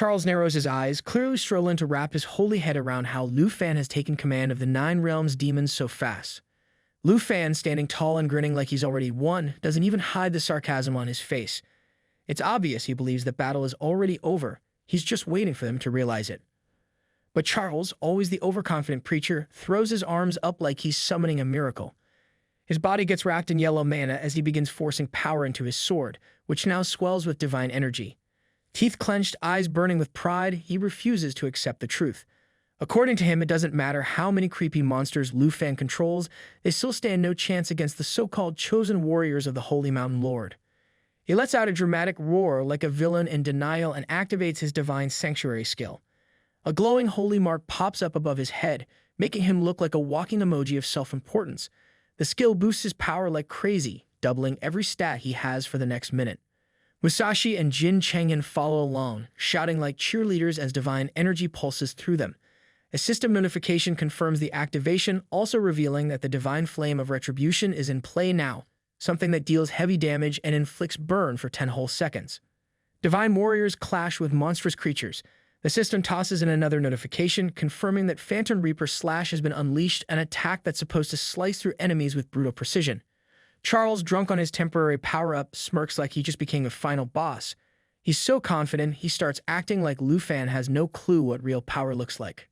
Charles narrows his eyes, clearly struggling to wrap his holy head around how Lu Fan has taken command of the Nine Realms demons so fast. Lu Fan, standing tall and grinning like he's already won, doesn't even hide the sarcasm on his face. It's obvious he believes the battle is already over. He's just waiting for them to realize it. But Charles, always the overconfident preacher, throws his arms up like he's summoning a miracle. His body gets wrapped in yellow mana as he begins forcing power into his sword, which now swells with divine energy. Teeth clenched, eyes burning with pride, he refuses to accept the truth. According to him, it doesn't matter how many creepy monsters Lu Fan controls, they still stand no chance against the so-called chosen warriors of the Holy Mountain Lord. He lets out a dramatic roar like a villain in denial and activates his divine sanctuary skill. A glowing holy mark pops up above his head, making him look like a walking emoji of self-importance. The skill boosts his power like crazy, doubling every stat he has for the next minute. Musashi and Jin Chang'an follow along, shouting like cheerleaders as divine energy pulses through them. A system notification confirms the activation, also revealing that the divine flame of retribution is in play now, something that deals heavy damage and inflicts burn for 10 whole seconds. Divine warriors clash with monstrous creatures. The system tosses in another notification, confirming that Phantom Reaper Slash has been unleashed, an attack that's supposed to slice through enemies with brutal precision. Charles, drunk on his temporary power-up, smirks like he just became a final boss. He's so confident, he starts acting like Lu Fan has no clue what real power looks like.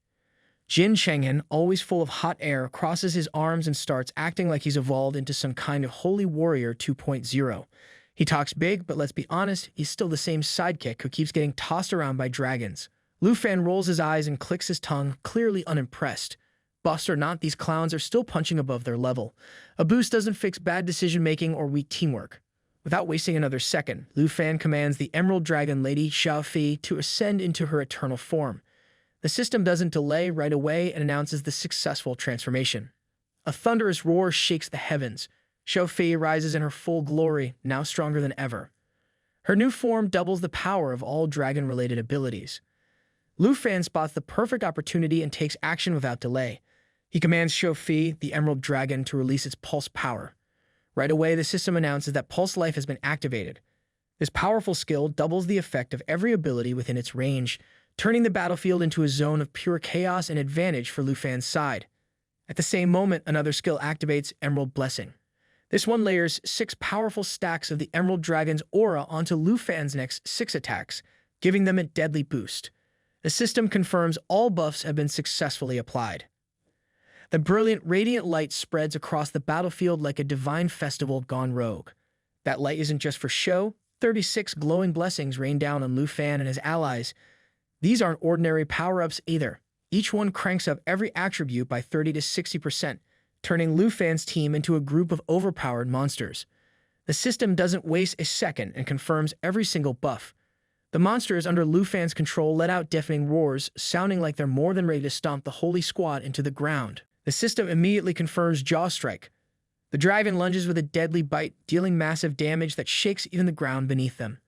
Jin Chang'an, always full of hot air, crosses his arms and starts acting like he's evolved into some kind of holy warrior 2.0. He talks big, but let's be honest, he's still the same sidekick who keeps getting tossed around by dragons. Lu Fan rolls his eyes and clicks his tongue, clearly unimpressed. Boss or not, these clowns are still punching above their level. A boost doesn't fix bad decision-making or weak teamwork. Without wasting another second, Lu Fan commands the Emerald Dragon Lady Xiaofi to ascend into her eternal form. The system doesn't delay right away and announces the successful transformation. A thunderous roar shakes the heavens. Xiaofi rises in her full glory, now stronger than ever. Her new form doubles the power of all dragon-related abilities. Lu Fan spots the perfect opportunity and takes action without delay. He commands Xiaofi, the Emerald Dragon, to release its pulse power. Right away, the system announces that Pulse Life has been activated. This powerful skill doubles the effect of every ability within its range, turning the battlefield into a zone of pure chaos and advantage for Lu Fan's side. At the same moment, another skill activates Emerald Blessing. This one layers 6 powerful stacks of the Emerald Dragon's aura onto Lu Fan's next 6 attacks, giving them a deadly boost. The system confirms all buffs have been successfully applied. The brilliant, radiant light spreads across the battlefield like a divine festival gone rogue. That light isn't just for show. 36 glowing blessings rain down on Lu Fan and his allies. These aren't ordinary power-ups either. Each one cranks up every attribute by 30 to 60%, turning Lu Fan's team into a group of overpowered monsters. The system doesn't waste a second and confirms every single buff. The monsters under Lu Fan's control let out deafening roars, sounding like they're more than ready to stomp the holy squad into the ground. The system immediately confirms Jaw Strike. The dragon lunges with a deadly bite, dealing massive damage that shakes even the ground beneath them.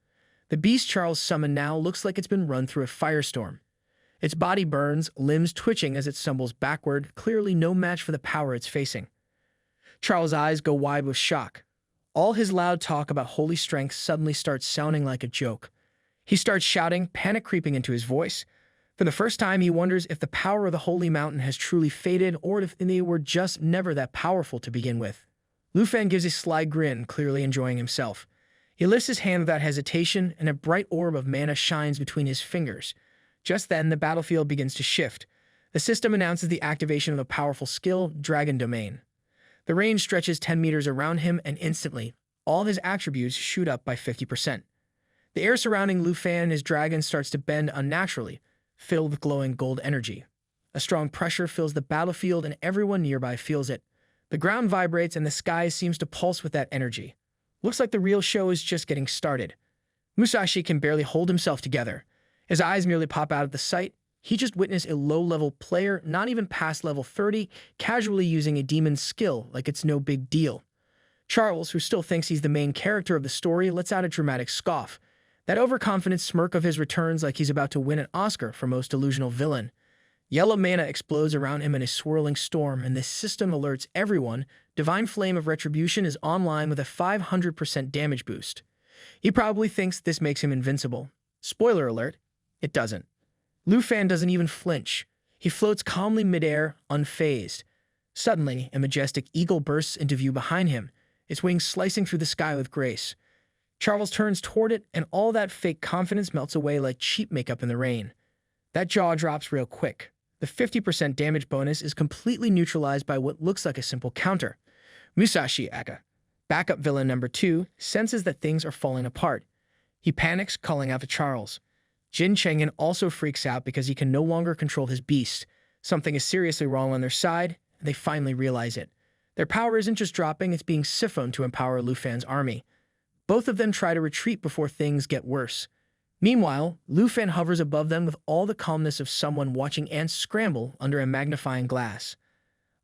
The beast Charles summoned now looks like it's been run through a firestorm. Its body burns, limbs twitching as it stumbles backward, clearly no match for the power it's facing. Charles' eyes go wide with shock. All his loud talk about holy strength suddenly starts sounding like a joke. He starts shouting, panic creeping into his voice. For the first time, he wonders if the power of the Holy Mountain has truly faded or if they were just never that powerful to begin with. Lu Fan gives a sly grin, clearly enjoying himself. He lifts his hand without hesitation, and a bright orb of mana shines between his fingers. Just then, the battlefield begins to shift. The system announces the activation of a powerful skill, Dragon Domain. The range stretches 10 meters around him, and instantly, all his attributes shoot up by 50%. The air surrounding Lu Fan and his dragon starts to bend unnaturally, filled with glowing gold energy. A strong pressure fills the battlefield and everyone nearby feels it. The ground vibrates and the sky seems to pulse with that energy. Looks like the real show is just getting started. Musashi can barely hold himself together. His eyes nearly pop out at the sight. He just witnessed a low-level player, not even past level 30, casually using a demon's skill like it's no big deal. Charles, who still thinks he's the main character of the story, lets out a dramatic scoff. That overconfident smirk of his returns like he's about to win an Oscar for most delusional villain. Yellow mana explodes around him in a swirling storm, and the system alerts everyone Divine Flame of Retribution is online with a 500% damage boost. He probably thinks this makes him invincible. Spoiler alert, It doesn't. Lu Fan doesn't even flinch. He floats calmly midair, unfazed. Suddenly, a majestic eagle bursts into view behind him, its wings slicing through the sky with grace. Charles turns toward it, and all that fake confidence melts away like cheap makeup in the rain. That jaw drops real quick. The 50% damage bonus is completely neutralized by what looks like a simple counter. Musashi Aka, backup villain number 2, senses that things are falling apart. He panics, calling out to Charles. Jin Chengyan also freaks out because he can no longer control his beast. Something is seriously wrong on their side, and they finally realize it. Their power isn't just dropping, it's being siphoned to empower Lu Fan's army. Both of them try to retreat before things get worse. Meanwhile, Lu Fan hovers above them with all the calmness of someone watching ants scramble under a magnifying glass.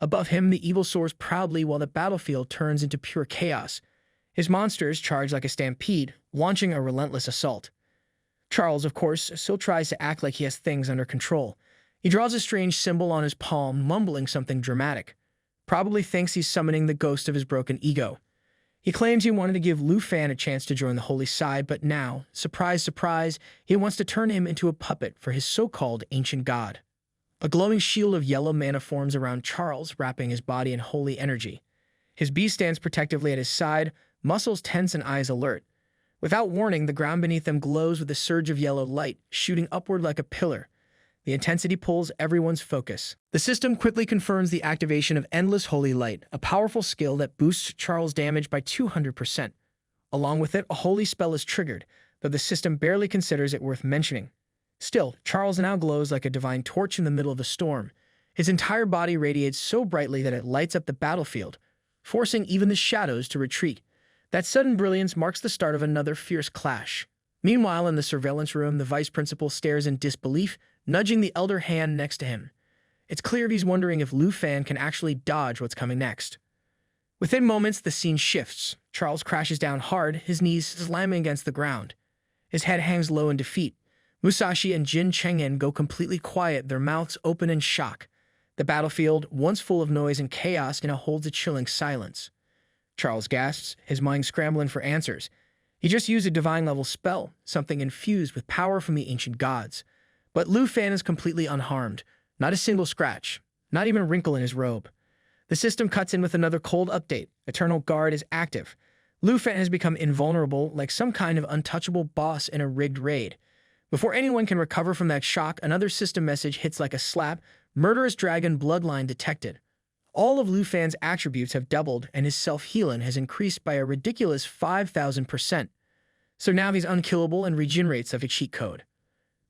Above him, the evil soars proudly while the battlefield turns into pure chaos. His monsters charge like a stampede, launching a relentless assault. Charles, of course, still tries to act like he has things under control. He draws a strange symbol on his palm, mumbling something dramatic. Probably thinks he's summoning the ghost of his broken ego. He claims he wanted to give Lu Fan a chance to join the holy side, but now, surprise, surprise, he wants to turn him into a puppet for his so-called ancient god. A glowing shield of yellow mana forms around Charles, wrapping his body in holy energy. His beast stands protectively at his side, muscles tense and eyes alert. Without warning, the ground beneath them glows with a surge of yellow light, shooting upward like a pillar. The intensity pulls everyone's focus. The system quickly confirms the activation of Endless Holy Light, a powerful skill that boosts Charles' damage by 200%. Along with it, a holy spell is triggered, though the system barely considers it worth mentioning. Still, Charles now glows like a divine torch in the middle of a storm. His entire body radiates so brightly that it lights up the battlefield, forcing even the shadows to retreat. That sudden brilliance marks the start of another fierce clash. Meanwhile, in the surveillance room, the vice principal stares in disbelief, nudging the elder hand next to him. It's clear he's wondering if Lu Fan can actually dodge what's coming next. Within moments, the scene shifts. Charles crashes down hard, his knees slamming against the ground. His head hangs low in defeat. Musashi and Jin Chengyan go completely quiet, their mouths open in shock. The battlefield, once full of noise and chaos, now holds a chilling silence. Charles gasps, his mind scrambling for answers. He just used a divine-level spell, something infused with power from the ancient gods. But Lu Fan is completely unharmed. Not a single scratch. Not even a wrinkle in his robe. The system cuts in with another cold update. Eternal Guard is active. Lu Fan has become invulnerable, like some kind of untouchable boss in a rigged raid. Before anyone can recover from that shock, another system message hits like a slap. Murderous dragon bloodline detected. All of Lu Fan's attributes have doubled, and his self-healing has increased by a ridiculous 5,000%. So now he's unkillable and regenerates like a cheat code.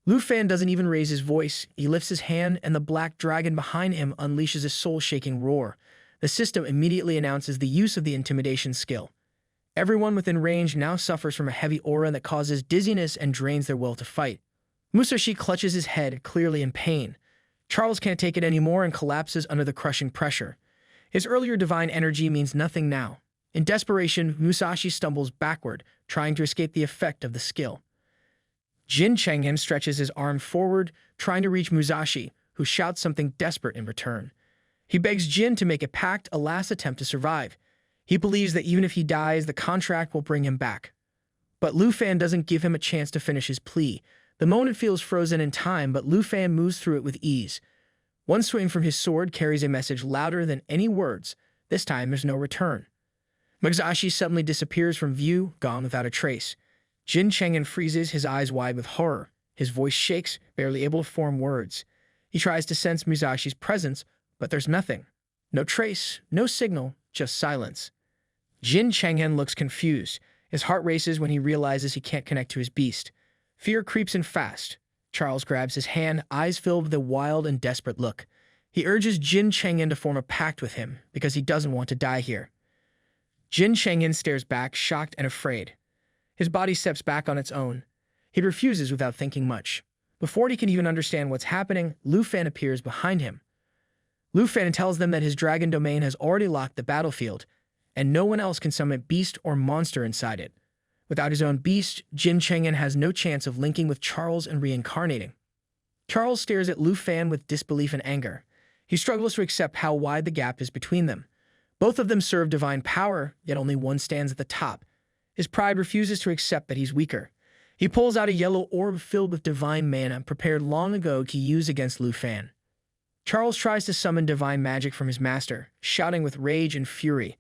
Lu Fan doesn't even raise his voice. He lifts his hand, and the black dragon behind him unleashes a soul-shaking roar. The system immediately announces the use of the intimidation skill. Everyone within range now suffers from a heavy aura that causes dizziness and drains their will to fight. Musashi clutches his head, clearly in pain. Charles can't take it anymore and collapses under the crushing pressure. His earlier divine energy means nothing now. In desperation, Musashi stumbles backward, trying to escape the effect of the skill. Jin Chengyan stretches his arm forward, trying to reach Musashi, who shouts something desperate in return. He begs Jin to make a pact, a last attempt to survive. He believes that even if he dies, the contract will bring him back. But Lu Fan doesn't give him a chance to finish his plea. The moment feels frozen in time, but Lu Fan moves through it with ease. One swing from his sword carries a message louder than any words. This time, there's no return. Musashi suddenly disappears from view, gone without a trace. Jin Chengyan freezes, his eyes wide with horror. His voice shakes, barely able to form words. He tries to sense Musashi's presence, but there's nothing. No trace, no signal, just silence. Jin Chengyan looks confused. His heart races when he realizes he can't connect to his beast. Fear creeps in fast. Charles grabs his hand, eyes filled with a wild and desperate look. He urges Jin Chengyan to form a pact with him, because he doesn't want to die here. Jin Chengyan stares back, shocked and afraid. His body steps back on its own. He refuses without thinking much. Before he can even understand what's happening, Lu Fan appears behind him. Lu Fan tells them that his dragon domain has already locked the battlefield, and no one else can summon beast or monster inside it. Without his own beast, Jin Chengyan has no chance of linking with Charles and reincarnating. Charles stares at Lu Fan with disbelief and anger. He struggles to accept how wide the gap is between them. Both of them serve divine power, yet only one stands at the top. His pride refuses to accept that he's weaker. He pulls out a yellow orb filled with divine mana prepared long ago to use against Lu Fan. Charles tries to summon divine magic from his master, shouting with rage and fury.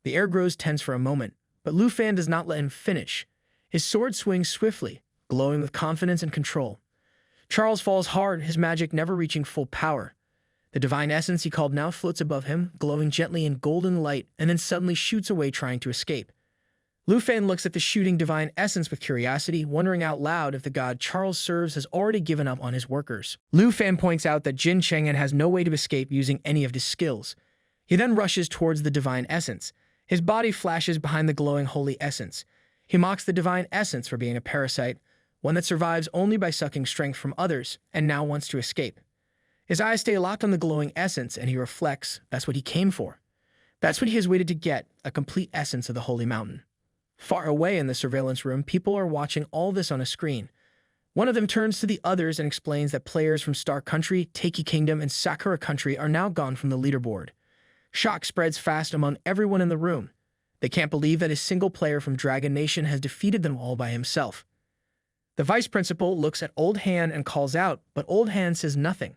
The air grows tense for a moment, but Lu Fan does not let him finish. His sword swings swiftly, glowing with confidence and control. Charles falls hard, his magic never reaching full power. The divine essence he called now floats above him, glowing gently in golden light, and then suddenly shoots away trying to escape. Lu Fan looks at the shooting divine essence with curiosity, wondering out loud if the god Charles serves has already given up on his workers. Lu Fan points out that Jin Chenghan has no way to escape using any of his skills. He then rushes towards the divine essence. His body flashes behind the glowing holy essence. He mocks the divine essence for being a parasite, one that survives only by sucking strength from others, and now wants to escape. His eyes stay locked on the glowing essence, and he reflects that's what he came for. That's what he has waited to get, a complete essence of the holy mountain. Far away in the surveillance room, people are watching all this on a screen. One of them turns to the others and explains that players from Star Country, Taiki Kingdom, and Sakura Country are now gone from the leaderboard. Shock spreads fast among everyone in the room. They can't believe that a single player from Dragon Nation has defeated them all by himself. The vice principal looks at Old Han and calls out, but Old Han says nothing.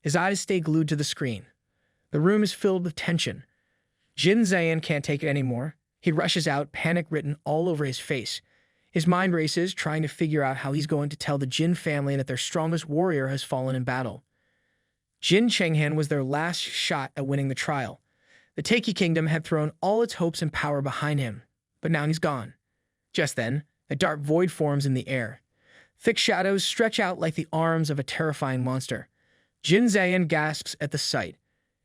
His eyes stay glued to the screen. The room is filled with tension. Jin Zayan can't take it anymore. He rushes out, panic written all over his face. His mind races, trying to figure out how he's going to tell the Jin family that their strongest warrior has fallen in battle. Jin Chenghan was their last shot at winning the trial. The Taiki Kingdom had thrown all its hopes and power behind him, but now he's gone. Just then, a dark void forms in the air. Thick shadows stretch out like the arms of a terrifying monster. Jin Zayan gasps at the sight.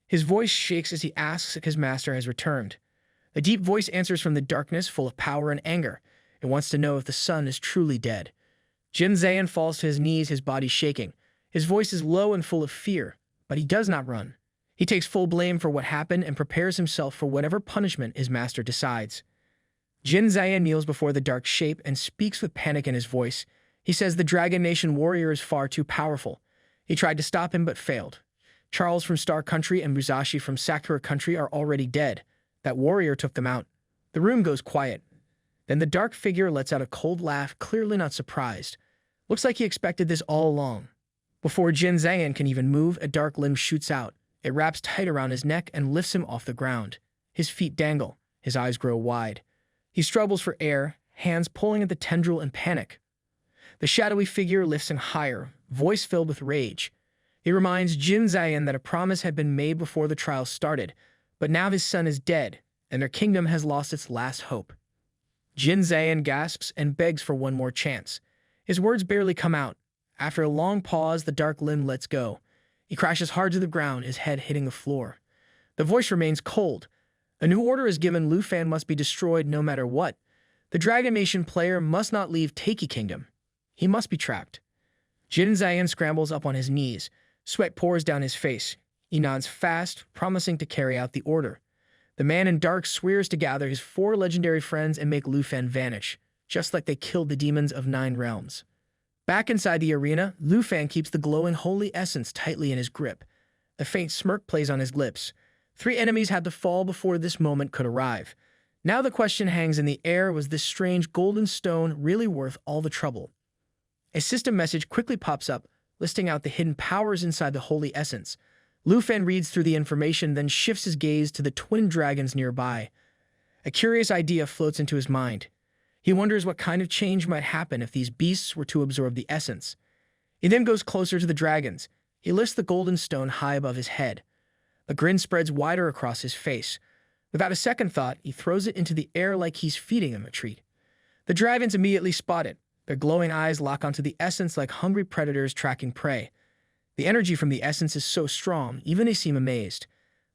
His voice shakes as he asks if his master has returned. A deep voice answers from the darkness, full of power and anger. It wants to know if the sun is truly dead. Jin Zayan falls to his knees, his body shaking. His voice is low and full of fear, but he does not run. He takes full blame for what happened and prepares himself for whatever punishment his master decides. Jin Zayan kneels before the dark shape and speaks with panic in his voice. He says the Dragon Nation warrior is far too powerful. He tried to stop him but failed. Charles from Star Country and Musashi from Sakura Country are already dead. That warrior took them out. The room goes quiet. Then the dark figure lets out a cold laugh, clearly not surprised. Looks like he expected this all along. Before Jin Zayan can even move, a dark limb shoots out. It wraps tight around his neck and lifts him off the ground. His feet dangle. His eyes grow wide. He struggles for air, hands pulling at the tendril in panic. The shadowy figure lifts him higher, voice filled with rage. He reminds Jin Zayan that a promise had been made before the trial started, but now his son is dead, and their kingdom has lost its last hope. Jin Zayan gasps and begs for one more chance. His words barely come out. After a long pause, the dark limb lets go. He crashes hard to the ground, his head hitting the floor. The voice remains cold. A new order is given. Lu Fan must be destroyed no matter what. The Dragon Nation player must not leave Taiki Kingdom. He must be trapped. Jin Zayan scrambles up on his knees. Sweat pours down his face. He nods fast, promising to carry out the order. The man in dark swears to gather his 4 legendary friends and make Lu Fan vanish, just like they killed the demons of 9 realms. Back inside the arena, Lu Fan keeps the glowing holy essence tightly in his grip. A faint smirk plays on his lips. 3 enemies had to fall before this moment could arrive. Now the question hangs in the air, was this strange golden stone really worth all the trouble? A system message quickly pops up, listing out the hidden powers inside the holy essence. Lu Fan reads through the information, then shifts his gaze to the twin dragons nearby. A curious idea floats into his mind. He wonders what kind of change might happen if these beasts were to absorb the essence. He then goes closer to the dragons. He lifts the golden stone high above his head. A grin spreads wider across his face. Without a second thought, he throws it into the air like he's feeding them a treat. The dragons immediately spot it. Their glowing eyes lock onto the essence like hungry predators tracking prey. The energy from the essence is so strong, even they seem amazed.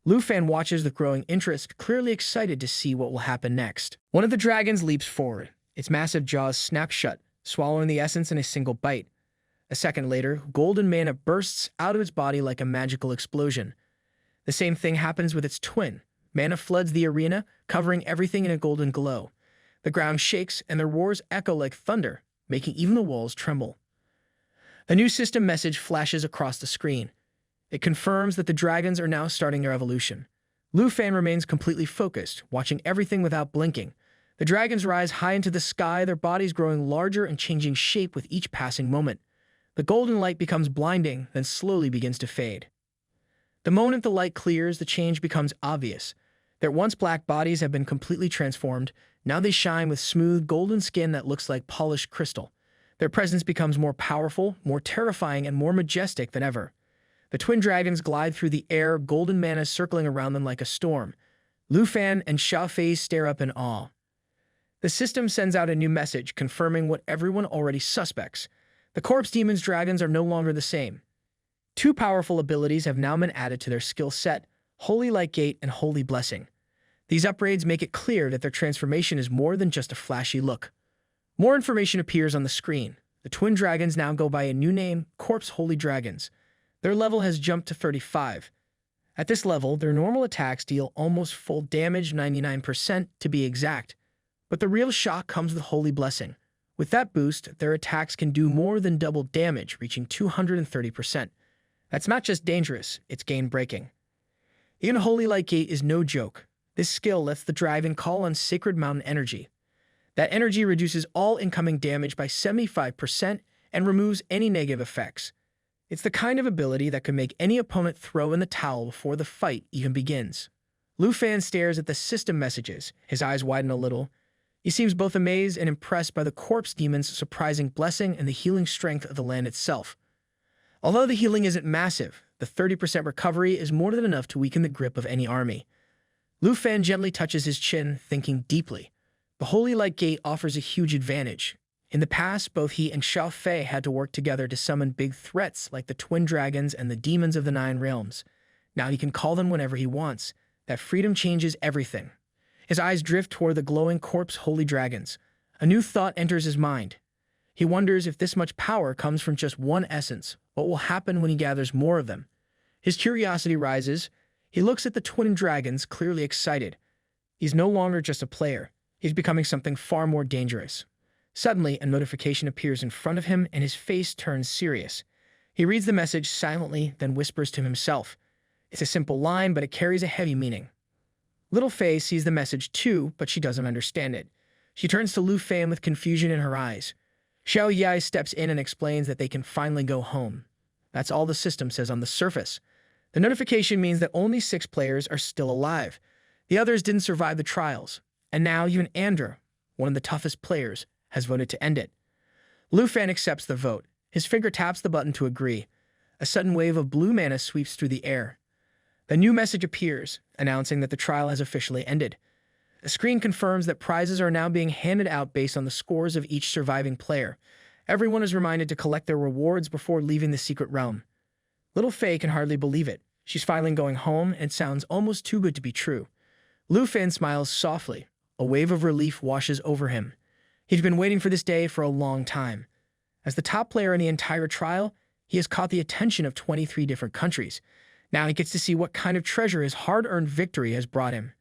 Lu Fan watches with growing interest, clearly excited to see what will happen next. One of the dragons leaps forward. Its massive jaws snap shut, swallowing the essence in a single bite. A second later, golden mana bursts out of its body like a magical explosion. The same thing happens with its twin. Mana floods the arena, covering everything in a golden glow. The ground shakes, and their roars echo like thunder, making even the walls tremble. A new system message flashes across the screen. It confirms that the dragons are now starting their evolution. Lu Fan remains completely focused, watching everything without blinking. The dragons rise high into the sky, their bodies growing larger and changing shape with each passing moment. The golden light becomes blinding, then slowly begins to fade. The moment the light clears, the change becomes obvious. Their once black bodies have been completely transformed. Now they shine with smooth, golden skin that looks like polished crystal. Their presence becomes more powerful, more terrifying, and more majestic than ever. The twin dragons glide through the air, golden mana circling around them like a storm. Lu Fan and Xiao Fei stare up in awe. The system sends out a new message, confirming what everyone already suspects. The corpse demons dragons are no longer the same. Two powerful abilities have now been added to their skill set, Holy Light Gate and Holy Blessing. These upgrades make it clear that their transformation is more than just a flashy look. More information appears on the screen. The twin dragons now go by a new name, Corpse Holy Dragons. Their level has jumped to 35. At this level, their normal attacks deal almost full damage, 99% to be exact. But the real shock comes with Holy Blessing. With that boost, their attacks can do more than double damage, reaching 230%. That's not just dangerous, it's game-breaking. Even Holy Light Gate is no joke. This skill lets the dragon call on Sacred Mountain energy. That energy reduces all incoming damage by 75% and removes any negative effects. It's the kind of ability that can make any opponent throw in the towel before the fight even begins. Lu Fan stares at the system messages, his eyes widen a little. He seems both amazed and impressed by the corpse demon's surprising blessing and the healing strength of the land itself. Although the healing isn't massive, the 30% recovery is more than enough to weaken the grip of any army. Lu Fan gently touches his chin, thinking deeply. The Holy Light Gate offers a huge advantage. In the past, both he and Xiao Fei had to work together to summon big threats like the twin dragons and the demons of the Nine Realms. Now he can call them whenever he wants. That freedom changes everything. His eyes drift toward the glowing corpse holy dragons. A new thought enters his mind. He wonders if this much power comes from just one essence. What will happen when he gathers more of them? His curiosity rises. He looks at the twin dragons, clearly excited. He's no longer just a player. He's becoming something far more dangerous. Suddenly, a notification appears in front of him, and his face turns serious. He reads the message silently, then whispers to himself. It's a simple line, but it carries a heavy meaning. Little Fei sees the message too, but she doesn't understand it. She turns to Lu Fan with confusion in her eyes. Xiao Yai steps in and explains that they can finally go home. That's all the system says on the surface. The notification means that only 6 players are still alive. The others didn't survive the trials. And now even Andrew, one of the toughest players, has voted to end it. Lu Fan accepts the vote. His finger taps the button to agree. A sudden wave of blue mana sweeps through the air. The new message appears, announcing that the trial has officially ended. A screen confirms that prizes are now being handed out based on the scores of each surviving player. Everyone is reminded to collect their rewards before leaving the secret realm. Little Fei can hardly believe it. She's finally going home, and it sounds almost too good to be true. Lu Fan smiles softly. A wave of relief washes over him. He's been waiting for this day for a long time. As the top player in the entire trial, he has caught the attention of 23 different countries. Now he gets to see what kind of treasure his hard-earned victory has brought him.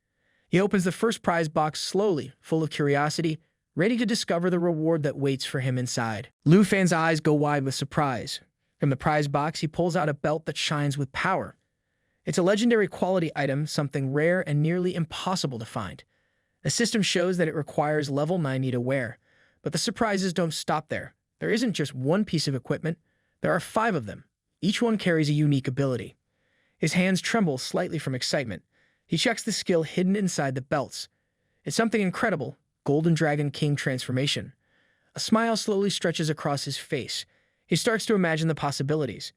He opens the first prize box slowly, full of curiosity, ready to discover the reward that waits for him inside. Lu Fan's eyes go wide with surprise. From the prize box, he pulls out a belt that shines with power. It's a legendary quality item, something rare and nearly impossible to find. The system shows that it requires level 90 to wear, but the surprises don't stop there. There isn't just one piece of equipment, there are 5 of them. Each one carries a unique ability. His hands tremble slightly from excitement. He checks the skill hidden inside the belts. It's something incredible, Golden Dragon King transformation. A smile slowly stretches across his face. He starts to imagine the possibilities.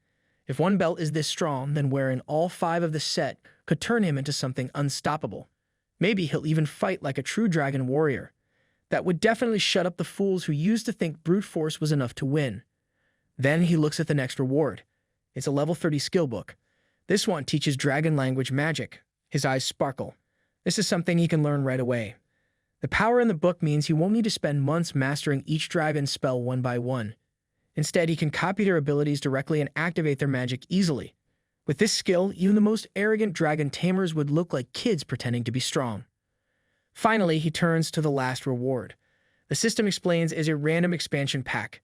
If one belt is this strong, then wearing all 5 of the set could turn him into something unstoppable. Maybe he'll even fight like a true dragon warrior. That would definitely shut up the fools who used to think brute force was enough to win. Then he looks at the next reward. It's a level 30 skill book. This one teaches dragon language magic. His eyes sparkle. This is something he can learn right away. The power in the book means he won't need to spend months mastering each dragon spell one by one. Instead, he can copy their abilities directly and activate their magic easily. With this skill, even the most arrogant dragon tamers would look like kids pretending to be strong. Finally, he turns to the last reward. The system explains is a random expansion pack.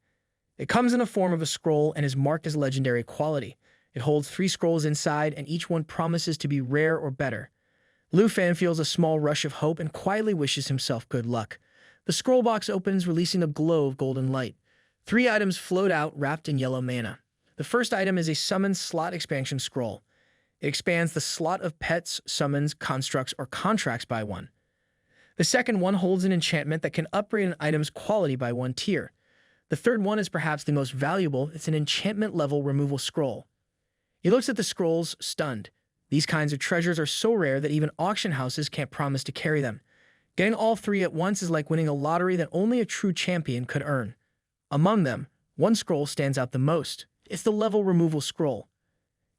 It comes in the form of a scroll and is marked as legendary quality. It holds 3 scrolls inside, and each one promises to be rare or better. Lu Fan feels a small rush of hope and quietly wishes himself good luck. The scroll box opens, releasing a glow of golden light. 3 items float out, wrapped in yellow mana. The first item is a summon slot expansion scroll. It expands the slot of pets, summons, constructs, or contracts by 1. The second one holds an enchantment that can upgrade an item's quality by 1 tier. The third one is perhaps the most valuable. It's an enchantment level removal scroll. He looks at the scrolls, stunned. These kinds of treasures are so rare that even auction houses can't promise to carry them. Getting all 3 at once is like winning a lottery that only a true champion could earn. Among them, one scroll stands out the most. It's the level removal scroll.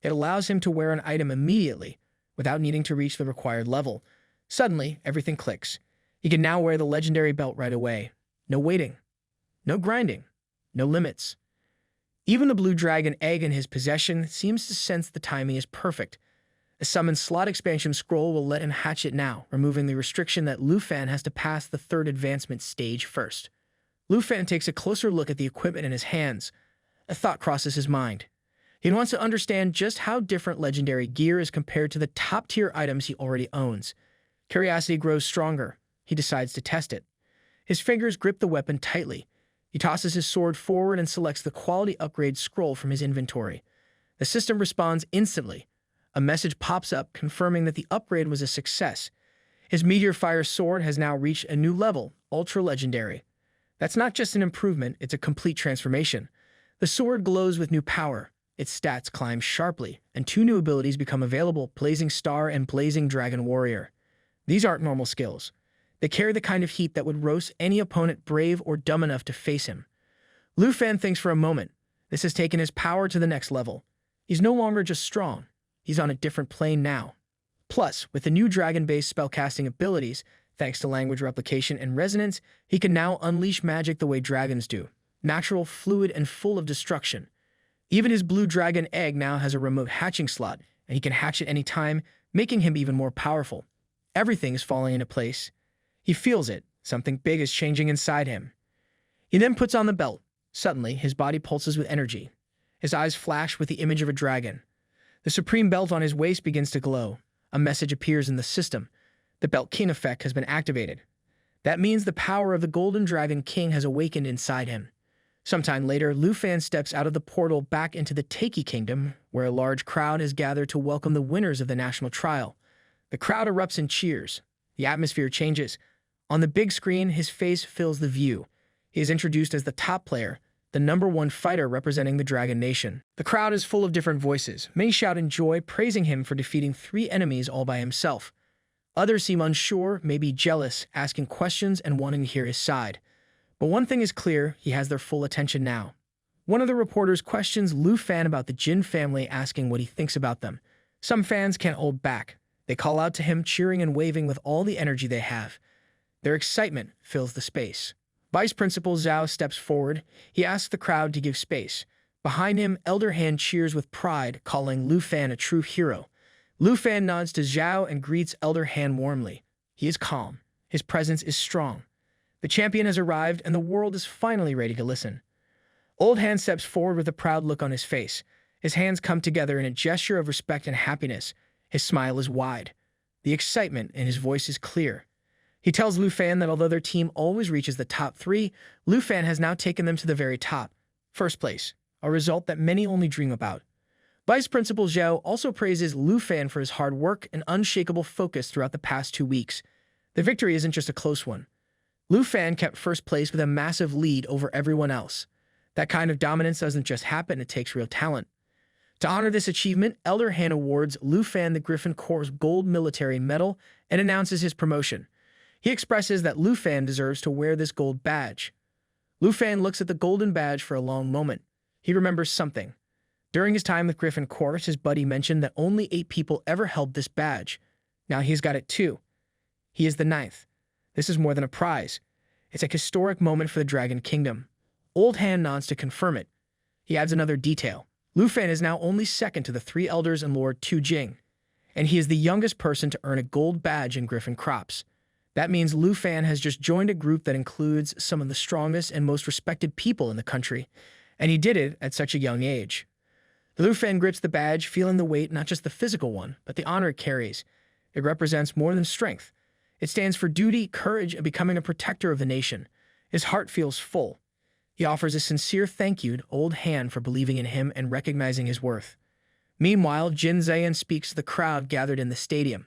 It allows him to wear an item immediately, without needing to reach the required level. Suddenly, everything clicks. He can now wear the legendary belt right away. No waiting. No grinding. No limits. Even the blue dragon egg in his possession seems to sense the timing is perfect. A summoned slot expansion scroll will let him hatch it now, removing the restriction that Lufan has to pass the 3rd advancement stage first. Lufan takes a closer look at the equipment in his hands. A thought crosses his mind. He wants to understand just how different legendary gear is compared to the top-tier items he already owns. Curiosity grows stronger. He decides to test it. His fingers grip the weapon tightly. He tosses his sword forward and selects the quality upgrade scroll from his inventory. The system responds instantly. A message pops up confirming that the upgrade was a success. His Meteor Fire sword has now reached a new level, Ultra Legendary. That's not just an improvement, it's a complete transformation. The sword glows with new power. Its stats climb sharply, and 2 new abilities become available, Blazing Star and Blazing Dragon Warrior. These aren't normal skills. They carry the kind of heat that would roast any opponent brave or dumb enough to face him. Lufan thinks for a moment. This has taken his power to the next level. He's no longer just strong. He's on a different plane now. Plus, with the new dragon-based spellcasting abilities, thanks to language replication and resonance, he can now unleash magic the way dragons do. Natural, fluid, and full of destruction. Even his blue dragon egg now has a remote hatching slot, and he can hatch at any time, making him even more powerful. Everything is falling into place. He feels it. Something big is changing inside him. He then puts on the belt. Suddenly, his body pulses with energy. His eyes flash with the image of a dragon. The supreme belt on his waist begins to glow. A message appears in the system. The Belt King effect has been activated. That means the power of the Golden Dragon King has awakened inside him. Sometime later, Lufan steps out of the portal back into the Taiki Kingdom, where a large crowd has gathered to welcome the winners of the national trial. The crowd erupts in cheers. The atmosphere changes. On the big screen, his face fills the view. He is introduced as the top player, the #1 fighter representing the Dragon Nation. The crowd is full of different voices. Many shout in joy, praising him for defeating 3 enemies all by himself. Others seem unsure, maybe jealous, asking questions and wanting to hear his side. But one thing is clear, he has their full attention now. One of the reporters questions Lufan about the Jin family, asking what he thinks about them. Some fans can't hold back. They call out to him, cheering and waving with all the energy they have. Their excitement fills the space. Vice Principal Zhao steps forward. He asks the crowd to give space. Behind him, Elder Han cheers with pride, calling Lufan a true hero. Lufan nods to Zhao and greets Elder Han warmly. He is calm. His presence is strong. The champion has arrived, and the world is finally ready to listen. Old Han steps forward with a proud look on his face. His hands come together in a gesture of respect and happiness. His smile is wide. The excitement in his voice is clear. He tells Lufan that although their team always reaches the top 3, Lufan has now taken them to the very top. First place, a result that many only dream about. Vice Principal Zhao also praises Lufan for his hard work and unshakable focus throughout the past 2 weeks. The victory isn't just a close one. Lufan kept first place with a massive lead over everyone else. That kind of dominance doesn't just happen, it takes real talent. To honor this achievement, Elder Han awards Lufan the Griffin Corps' Gold Military Medal and announces his promotion. He expresses that Lufan deserves to wear this gold badge. Lufan looks at the golden badge for a long moment. He remembers something. During his time with Griffin Corps, his buddy mentioned that only 8 people ever held this badge. Now he's got it too. He is the 9th. This is more than a prize. It's a historic moment for the Dragon Kingdom. Old Han nods to confirm it. He adds another detail. Lufan is now only second to the 3 elders and Lord Tu Jing, and he is the youngest person to earn a gold badge in Griffin Crops. That means Lufan has just joined a group that includes some of the strongest and most respected people in the country, and he did it at such a young age. Lufan grips the badge, feeling the weight, not just the physical one, but the honor it carries. It represents more than strength. It stands for duty, courage, and becoming a protector of the nation. His heart feels full. He offers a sincere thank you to Old Han for believing in him and recognizing his worth. Meanwhile, Jin Zayan speaks to the crowd gathered in the stadium.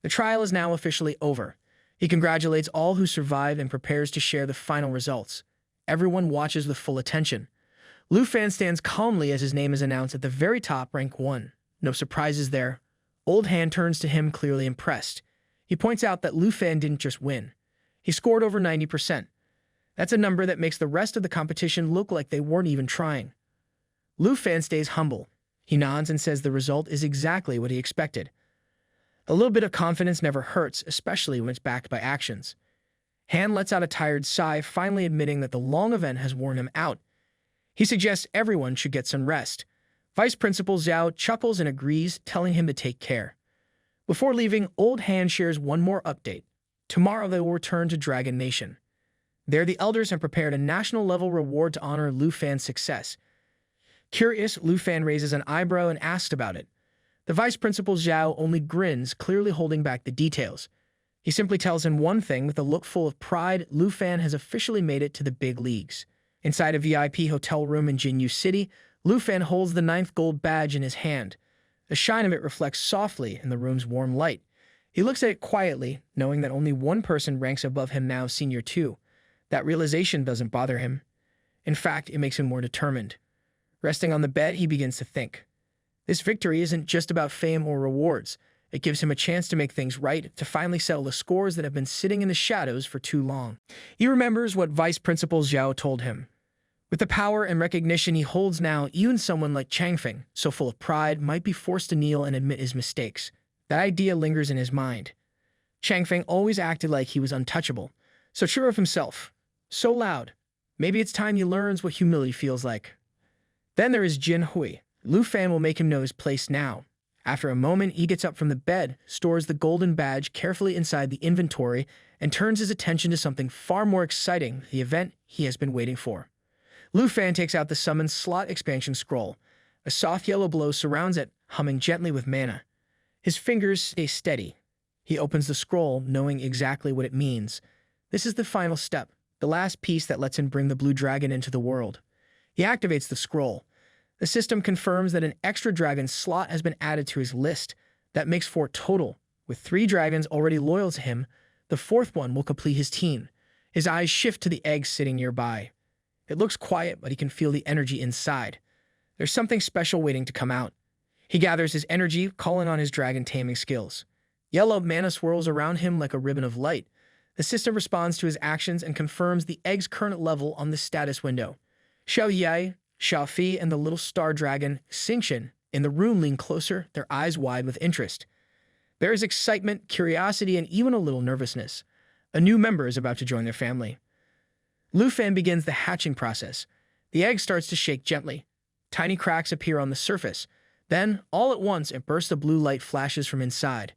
The trial is now officially over. He congratulates all who survived and prepares to share the final results. Everyone watches with full attention. Lu Fan stands calmly as his name is announced at the very top, rank 1. No surprises there. Old Han turns to him, clearly impressed. He points out that Lu Fan didn't just win. He scored over 90%. That's a number that makes the rest of the competition look like they weren't even trying. Lu Fan stays humble. He nods and says the result is exactly what he expected. A little bit of confidence never hurts, especially when it's backed by actions. Han lets out a tired sigh, finally admitting that the long event has worn him out. He suggests everyone should get some rest. Vice Principal Zhao chuckles and agrees, telling him to take care. Before leaving, Old Han shares one more update. Tomorrow they will return to Dragon Nation. There, the elders have prepared a national-level reward to honor Lu Fan's success. Curious, Lu Fan raises an eyebrow and asks about it. The Vice Principal Zhao only grins, clearly holding back the details. He simply tells him one thing with a look full of pride: Lu Fan has officially made it to the big leagues. Inside a VIP hotel room in Jinyu City, Lu Fan holds the 9th gold badge in his hand. The shine of it reflects softly in the room's warm light. He looks at it quietly, knowing that only one person ranks above him now, Senior 2. That realization doesn't bother him. In fact, it makes him more determined. Resting on the bed, he begins to think. This victory isn't just about fame or rewards. It gives him a chance to make things right, to finally settle the scores that have been sitting in the shadows for too long. He remembers what Vice Principal Zhao told him. With the power and recognition he holds now, even someone like Changfeng, so full of pride, might be forced to kneel and admit his mistakes. That idea lingers in his mind. Changfeng always acted like he was untouchable, so sure of himself, so loud. Maybe it's time he learns what humility feels like. Then there is Jin Hui. Lu Fan will make him know his place now. After a moment, he gets up from the bed, stores the golden badge carefully inside the inventory, and turns his attention to something far more exciting, the event he has been waiting for. Lu Fan takes out the summon slot expansion scroll. A soft yellow glow surrounds it, humming gently with mana. His fingers stay steady. He opens the scroll, knowing exactly what it means. This is the final step, the last piece that lets him bring the blue dragon into the world. He activates the scroll. The system confirms that an extra dragon slot has been added to his list. That makes 4 total. With 3 dragons already loyal to him, the 4th one will complete his team. His eyes shift to the egg sitting nearby. It looks quiet, but he can feel the energy inside. There's something special waiting to come out. He gathers his energy, calling on his dragon taming skills. Yellow mana swirls around him like a ribbon of light. The system responds to his actions and confirms the egg's current level on the status window. Xiao Yai, Xiao Fi, and the little star dragon, Xingqian, in the room lean closer, their eyes wide with interest. There is excitement, curiosity, and even a little nervousness. A new member is about to join their family. Lu Fan begins the hatching process. The egg starts to shake gently. Tiny cracks appear on the surface. Then, all at once, a burst of blue light flashes from inside.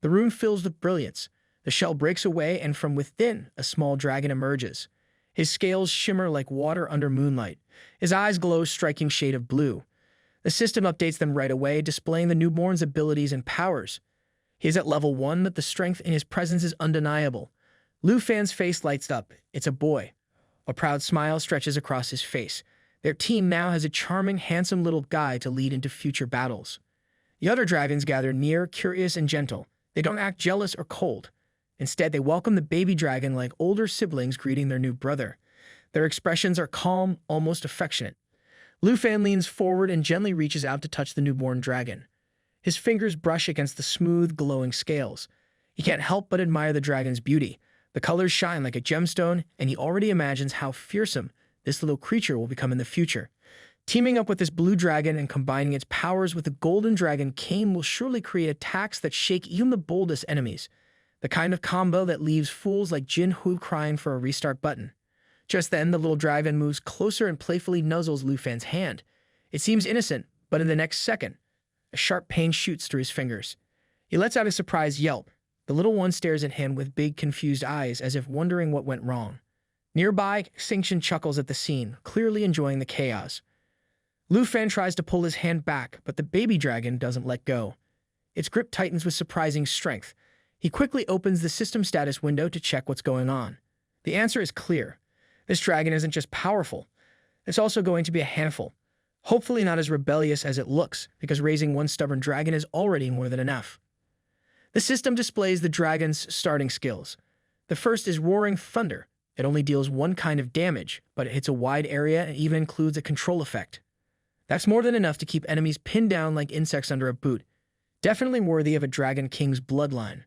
The room fills with brilliance. The shell breaks away, and from within, a small dragon emerges. His scales shimmer like water under moonlight. His eyes glow a striking shade of blue. The system updates them right away, displaying the newborn's abilities and powers. He is at level 1, but the strength in his presence is undeniable. Lu Fan's face lights up. It's a boy. A proud smile stretches across his face. Their team now has a charming, handsome little guy to lead into future battles. The other dragons gather near, curious and gentle. They don't act jealous or cold. Instead, they welcome the baby dragon like older siblings greeting their new brother. Their expressions are calm, almost affectionate. Lu Fan leans forward and gently reaches out to touch the newborn dragon. His fingers brush against the smooth, glowing scales. He can't help but admire the dragon's beauty. The colors shine like a gemstone, and he already imagines how fearsome this little creature will become in the future. Teaming up with this blue dragon and combining its powers with the golden dragon cane will surely create attacks that shake even the boldest enemies. The kind of combo that leaves fools like Jin Hui crying for a restart button. Just then, the little dragon moves closer and playfully nuzzles Lu Fan's hand. It seems innocent, but in the next second, a sharp pain shoots through his fingers. He lets out a surprised yelp. The little one stares at him with big, confused eyes, as if wondering what went wrong. Nearby, Xingqian chuckles at the scene, clearly enjoying the chaos. Lu Fan tries to pull his hand back, but the baby dragon doesn't let go. Its grip tightens with surprising strength. He quickly opens the system status window to check what's going on. The answer is clear. This dragon isn't just powerful, it's also going to be a handful. Hopefully not as rebellious as it looks, because raising one stubborn dragon is already more than enough. The system displays the dragon's starting skills. The first is Roaring Thunder. It only deals one kind of damage, but it hits a wide area and even includes a control effect. That's more than enough to keep enemies pinned down like insects under a boot. Definitely worthy of a Dragon King's bloodline.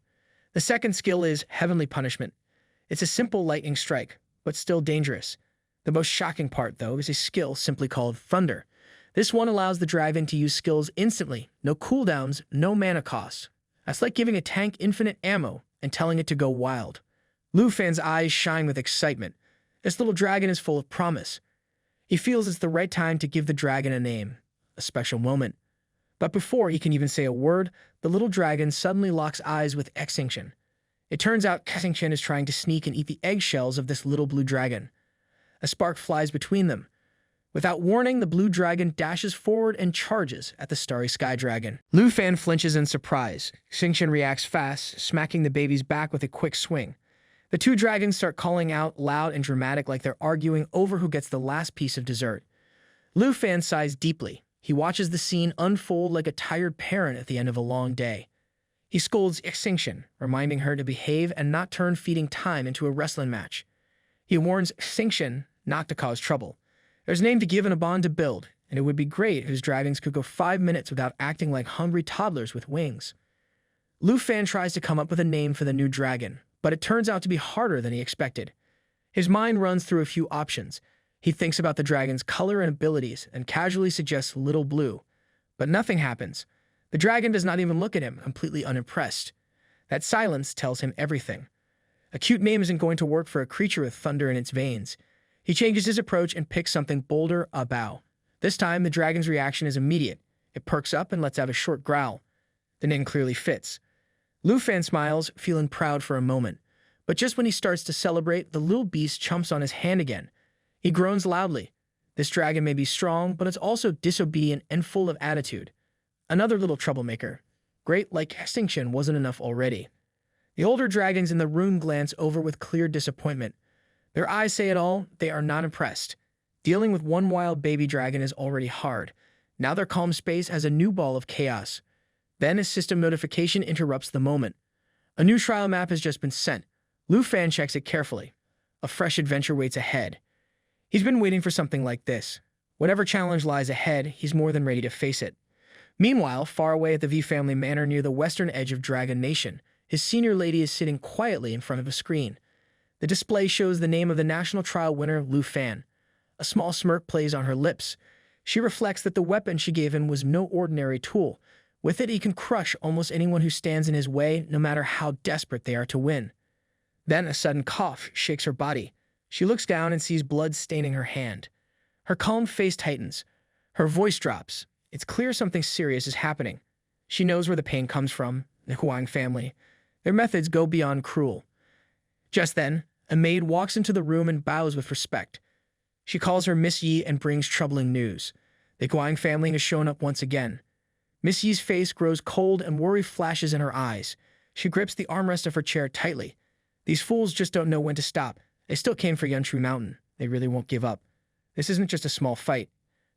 The second skill is Heavenly Punishment. It's a simple lightning strike, but still dangerous. The most shocking part, though, is a skill simply called Thunder. This one allows the dragon to use skills instantly, no cooldowns, no mana cost. That's like giving a tank infinite ammo and telling it to go wild. Lu Fan's eyes shine with excitement. This little dragon is full of promise. He feels it's the right time to give the dragon a name, a special moment. But before he can even say a word, the little dragon suddenly locks eyes with Extinction. It turns out Extinction is trying to sneak and eat the eggshells of this little blue dragon. A spark flies between them. Without warning, the blue dragon dashes forward and charges at the starry sky dragon. Lu Fan flinches in surprise. Extinction reacts fast, smacking the baby's back with a quick swing. The two dragons start calling out loud and dramatic like they're arguing over who gets the last piece of dessert. Lu Fan sighs deeply. He watches the scene unfold like a tired parent at the end of a long day. He scolds Extinction, reminding her to behave and not turn feeding time into a wrestling match. He warns Extinction not to cause trouble. There's a name to give and a bond to build, and it would be great if his dragons could go 5 minutes without acting like hungry toddlers with wings. Lu Fan tries to come up with a name for the new dragon, but it turns out to be harder than he expected. His mind runs through a few options. He thinks about the dragon's color and abilities and casually suggests Little Blue. But nothing happens. The dragon does not even look at him, completely unimpressed. That silence tells him everything. A cute name isn't going to work for a creature with thunder in its veins. He changes his approach and picks something bolder, a bow. This time, the dragon's reaction is immediate. It perks up and lets out a short growl. The name clearly fits. Lu Fan smiles, feeling proud for a moment. But just when he starts to celebrate, the little beast chumps on his hand again. He groans loudly. This dragon may be strong, but it's also disobedient and full of attitude. Another little troublemaker. Great like Extinction wasn't enough already. The older dragons in the room glance over with clear disappointment. Their eyes say it all, they are not impressed. Dealing with one wild baby dragon is already hard. Now their calm space has a new ball of chaos. Then a system notification interrupts the moment. A new trial map has just been sent. Lu Fan checks it carefully. A fresh adventure waits ahead. He's been waiting for something like this. Whatever challenge lies ahead, he's more than ready to face it. Meanwhile, far away at the V family manor near the western edge of Dragon Nation, his senior lady is sitting quietly in front of a screen. The display shows the name of the national trial winner, Lu Fan. A small smirk plays on her lips. She reflects that the weapon she gave him was no ordinary tool. With it, he can crush almost anyone who stands in his way, no matter how desperate they are to win. Then a sudden cough shakes her body. She looks down and sees blood staining her hand. Her calm face tightens. Her voice drops. It's clear something serious is happening. She knows where the pain comes from, the Huang family. Their methods go beyond cruel. Just then, a maid walks into the room and bows with respect. She calls her Miss Yi and brings troubling news. The Guang family has shown up once again. Miss Yi's face grows cold and worry flashes in her eyes. She grips the armrest of her chair tightly. These fools just don't know when to stop. They still came for Yuntree Mountain. They really won't give up. This isn't just a small fight.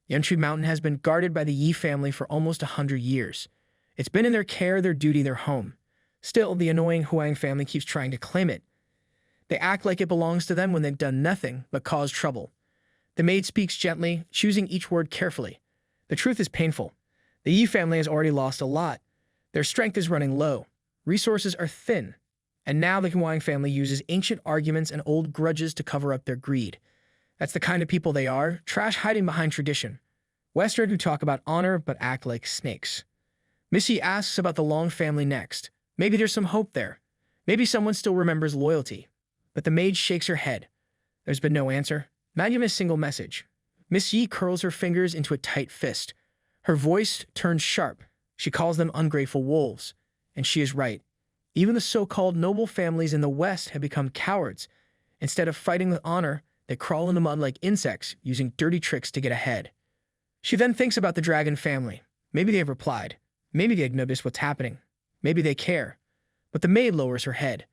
Yuntree Mountain has been guarded by the Yi family for almost 100 years. It's been in their care, their duty, their home. Still, the annoying Huang family keeps trying to claim it. They act like it belongs to them when they've done nothing but cause trouble. The maid speaks gently, choosing each word carefully. The truth is painful. The Yi family has already lost a lot. Their strength is running low. Resources are thin. And now the Huang family uses ancient arguments and old grudges to cover up their greed. That's the kind of people they are, trash hiding behind tradition. Western who talk about honor but act like snakes. Missy asks about the Long family next. Maybe there's some hope there. Maybe someone still remembers loyalty. But the maid shakes her head. There's been no answer. Not even a single message. Miss Yi curls her fingers into a tight fist. Her voice turns sharp. She calls them ungrateful wolves. And she is right. Even the so-called noble families in the West have become cowards. Instead of fighting with honor, they crawl in the mud like insects, using dirty tricks to get ahead. She then thinks about the dragon family. Maybe they have replied. Maybe they have noticed what's happening. Maybe they care. But the maid lowers her head.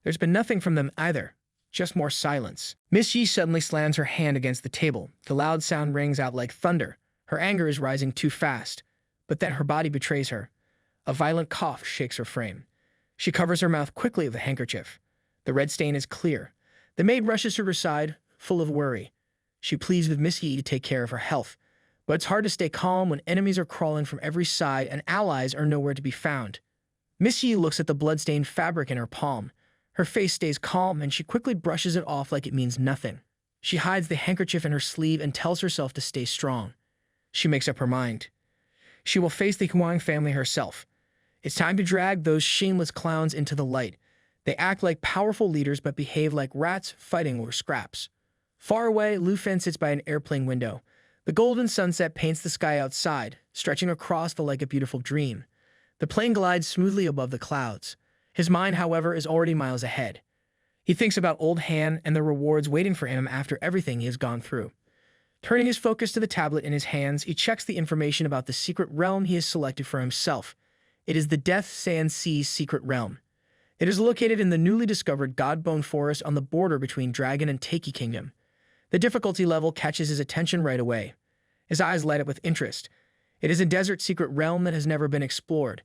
There's been nothing from them either, just more silence. Miss Yi suddenly slams her hand against the table. The loud sound rings out like thunder. Her anger is rising too fast, but then her body betrays her. A violent cough shakes her frame. She covers her mouth quickly with a handkerchief. The red stain is clear. The maid rushes to her side, full of worry. She pleads with Miss Yi to take care of her health, but it's hard to stay calm when enemies are crawling from every side and allies are nowhere to be found. Miss Yi looks at the blood-stained fabric in her palm. Her face stays calm, and she quickly brushes it off like it means nothing. She hides the handkerchief in her sleeve and tells herself to stay strong. She makes up her mind. She will face the Huang family herself. It's time to drag those shameless clowns into the light. They act like powerful leaders but behave like rats fighting over scraps. Far away, Lu Fan sits by an airplane window. The golden sunset paints the sky outside, stretching across the like a beautiful dream. The plane glides smoothly above the clouds. His mind, however, is already miles ahead. He thinks about Old Han and the rewards waiting for him after everything he has gone through. Turning his focus to the tablet in his hands, he checks the information about the secret realm he has selected for himself. It is the Death Sand Sea's secret realm. It is located in the newly discovered Godbone Forest on the border between Dragon and Taiki Kingdom. The difficulty level catches his attention right away. His eyes light up with interest. It is a desert secret realm that has never been explored.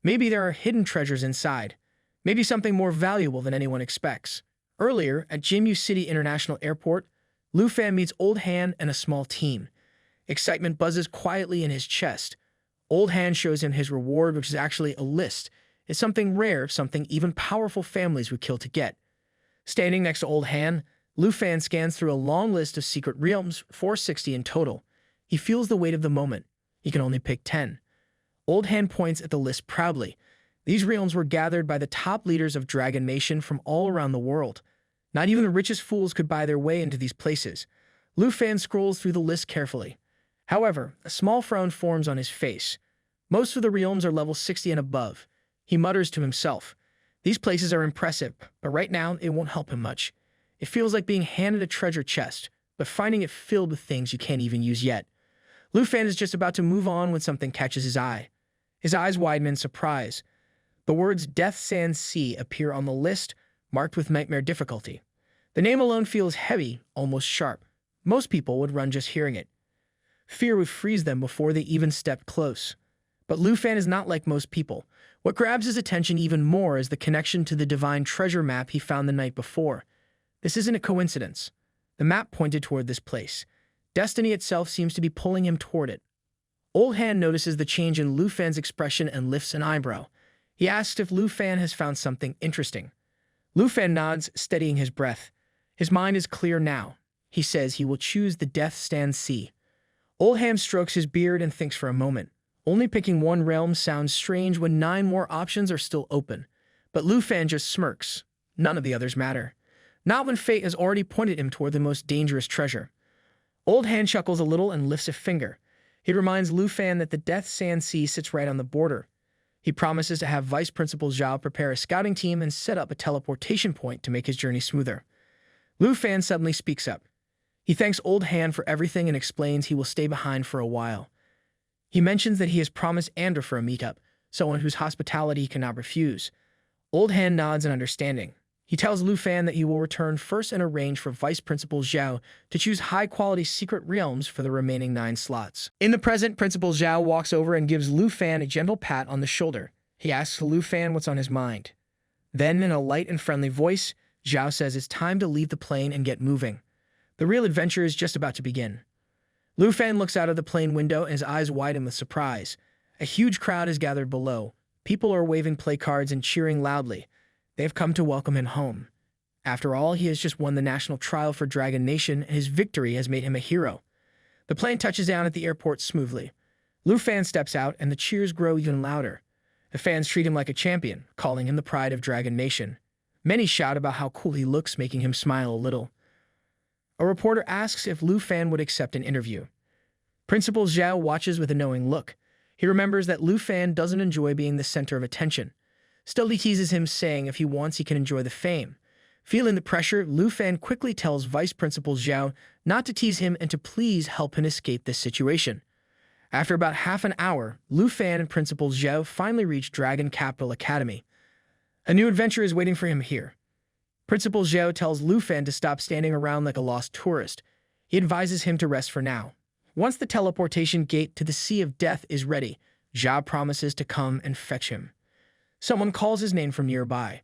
Maybe there are hidden treasures inside. Maybe something more valuable than anyone expects. Earlier, at Jimyu City International Airport, Lu Fan meets Old Han and a small team. Excitement buzzes quietly in his chest. Old Han shows him his reward, which is actually a list. It's something rare, something even powerful families would kill to get. Standing next to Old Han, Lu Fan scans through a long list of secret realms, 460 in total. He feels the weight of the moment. He can only pick 10. Old Han points at the list proudly. These realms were gathered by the top leaders of Dragon Nation from all around the world. Not even the richest fools could buy their way into these places. Lu Fan scrolls through the list carefully. However, a small frown forms on his face. Most of the realms are level 60 and above. He mutters to himself. These places are impressive, but right now it won't help him much. It feels like being handed a treasure chest, but finding it filled with things you can't even use yet. Lu Fan is just about to move on when something catches his eye. His eyes widen in surprise. The words Death Sand Sea appear on the list, marked with nightmare difficulty. The name alone feels heavy, almost sharp. Most people would run just hearing it. Fear would freeze them before they even stepped close. But Lu Fan is not like most people. What grabs his attention even more is the connection to the divine treasure map he found the night before. This isn't a coincidence. The map pointed toward this place. Destiny itself seems to be pulling him toward it. Old Han notices the change in Lu Fan's expression and lifts an eyebrow. He asks if Lu Fan has found something interesting. Lu Fan nods, steadying his breath. His mind is clear now. He says he will choose the Death Sand Sea. Old Han strokes his beard and thinks for a moment. Only picking one realm sounds strange when 9 more options are still open. But Lu Fan just smirks. None of the others matter. Not when fate has already pointed him toward the most dangerous treasure. Old Han chuckles a little and lifts a finger. He reminds Lu Fan that the Death Sand Sea sits right on the border. He promises to have Vice Principal Zhao prepare a scouting team and set up a teleportation point to make his journey smoother. Lu Fan suddenly speaks up. He thanks Old Han for everything and explains he will stay behind for a while. He mentions that he has promised Andra for a meetup, someone whose hospitality he cannot refuse. Old Han nods in understanding. He tells Lu Fan that he will return first and arrange for Vice Principal Zhao to choose high-quality secret realms for the remaining 9 slots. In the present, Principal Zhao walks over and gives Lu Fan a gentle pat on the shoulder. He asks Lu Fan what's on his mind. Then, in a light and friendly voice, Zhao says it's time to leave the plane and get moving. The real adventure is just about to begin. Lu Fan looks out of the plane window and his eyes widen with surprise. A huge crowd is gathered below. People are waving placards and cheering loudly. They have come to welcome him home. After all, he has just won the national trial for Dragon Nation, and his victory has made him a hero. The plane touches down at the airport smoothly. Lu Fan steps out, and the cheers grow even louder. The fans treat him like a champion, calling him the pride of Dragon Nation. Many shout about how cool he looks, making him smile a little. A reporter asks if Lu Fan would accept an interview. Principal Zhao watches with a knowing look. He remembers that Lu Fan doesn't enjoy being the center of attention. Still, he teases him, saying if he wants, he can enjoy the fame. Feeling the pressure, Lu Fan quickly tells Vice Principal Zhao not to tease him and to please help him escape this situation. After about half an hour, Lu Fan and Principal Zhao finally reach Dragon Capital Academy. A new adventure is waiting for him here. Principal Zhao tells Lu Fan to stop standing around like a lost tourist. He advises him to rest for now. Once the teleportation gate to the Sea of Death is ready, Zhao promises to come and fetch him. Someone calls his name from nearby.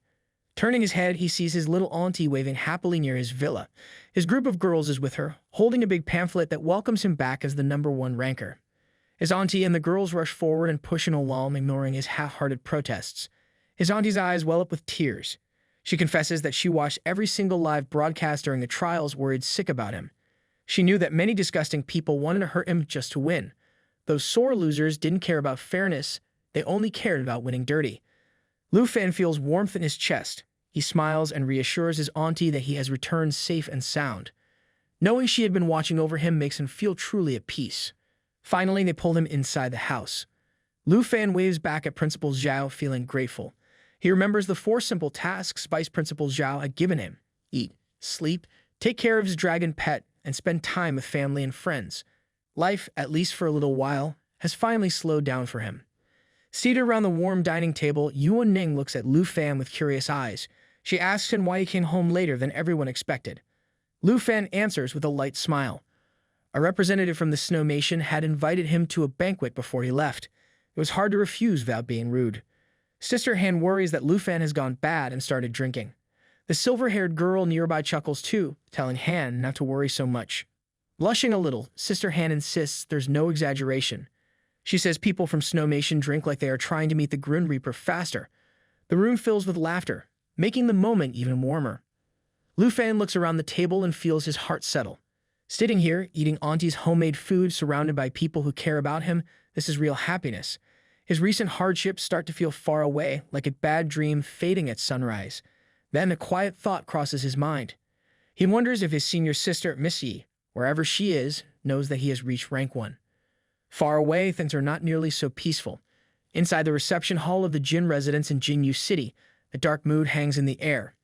Turning his head, he sees his little auntie waving happily near his villa. His group of girls is with her, holding a big pamphlet that welcomes him back as the #1 ranker. His auntie and the girls rush forward and push him along, ignoring his half-hearted protests. His auntie's eyes well up with tears. She confesses that she watched every single live broadcast during the trials, worried sick about him. She knew that many disgusting people wanted to hurt him just to win. Those sore losers didn't care about fairness, they only cared about winning dirty. Lu Fan feels warmth in his chest. He smiles and reassures his auntie that he has returned safe and sound. Knowing she had been watching over him makes him feel truly at peace. Finally, they pull him inside the house. Lu Fan waves back at Principal Zhao, feeling grateful. He remembers the 4 simple tasks Vice Principal Zhao had given him: eat, sleep, take care of his dragon pet, and spend time with family and friends. Life, at least for a little while, has finally slowed down for him. Seated around the warm dining table, Yuan Ning looks at Lu Fan with curious eyes. She asks him why he came home later than everyone expected. Lu Fan answers with a light smile. A representative from the Snow Nation had invited him to a banquet before he left. It was hard to refuse without being rude. Sister Han worries that Lu Fan has gone bad and started drinking. The silver-haired girl nearby chuckles too, telling Han not to worry so much. Blushing a little, Sister Han insists there's no exaggeration. She says people from Snow Nation drink like they are trying to meet the Grim Reaper faster. The room fills with laughter, making the moment even warmer. Lu Fan looks around the table and feels his heart settle. Sitting here, eating Auntie's homemade food surrounded by people who care about him, this is real happiness. His recent hardships start to feel far away, like a bad dream fading at sunrise. Then a quiet thought crosses his mind. He wonders if his senior sister, Missy, wherever she is, knows that he has reached rank 1. Far away, things are not nearly so peaceful. Inside the reception hall of the Jin residence in Jinyu City, a dark mood hangs in the air.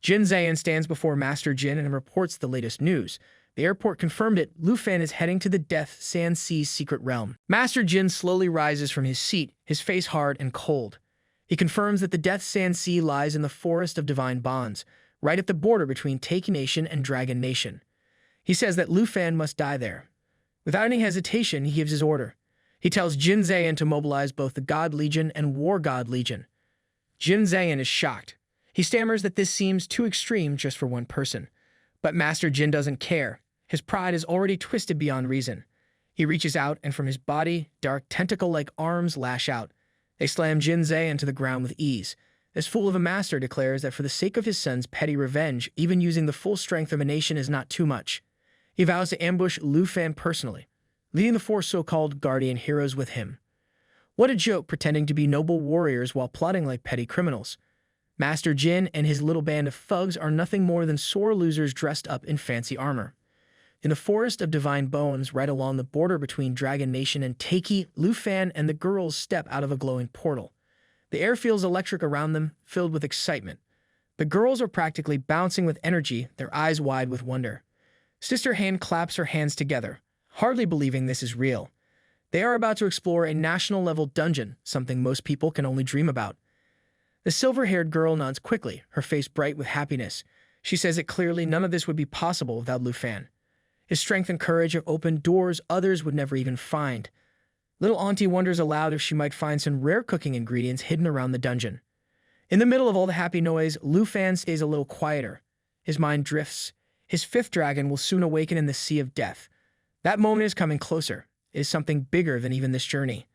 Jin Zayan stands before Master Jin and reports the latest news. The airport confirmed it. Lu Fan is heading to the Death Sand Sea's secret realm. Master Jin slowly rises from his seat, his face hard and cold. He confirms that the Death Sand Sea lies in the Forest of Divine Bonds, right at the border between Taiki Nation and Dragon Nation. He says that Lu Fan must die there. Without any hesitation, he gives his order. He tells Jin Zayan to mobilize both the God Legion and War God Legion. Jin Zayan is shocked. He stammers that this seems too extreme just for one person. But Master Jin doesn't care. His pride is already twisted beyond reason. He reaches out, and from his body, dark tentacle-like arms lash out. They slam Jin Zayan to the ground with ease. This fool of a master declares that for the sake of his son's petty revenge, even using the full strength of a nation is not too much. He vows to ambush Lu Fan personally, leading the 4 so-called guardian heroes with him. What a joke, pretending to be noble warriors while plotting like petty criminals. Master Jin and his little band of thugs are nothing more than sore losers dressed up in fancy armor. In the Forest of Divine Bones, right along the border between Dragon Nation and Taiki, Lu Fan and the girls step out of a glowing portal. The air feels electric around them, filled with excitement. The girls are practically bouncing with energy, their eyes wide with wonder. Sister Han claps her hands together, hardly believing this is real. They are about to explore a national-level dungeon, something most people can only dream about. The silver-haired girl nods quickly, her face bright with happiness. She says it clearly none of this would be possible without Lu Fan. His strength and courage have opened doors others would never even find. Little Auntie wonders aloud if she might find some rare cooking ingredients hidden around the dungeon. In the middle of all the happy noise, Lu Fan stays a little quieter. His mind drifts. His 5th dragon will soon awaken in the Sea of Death. That moment is coming closer. It is something bigger than even this journey.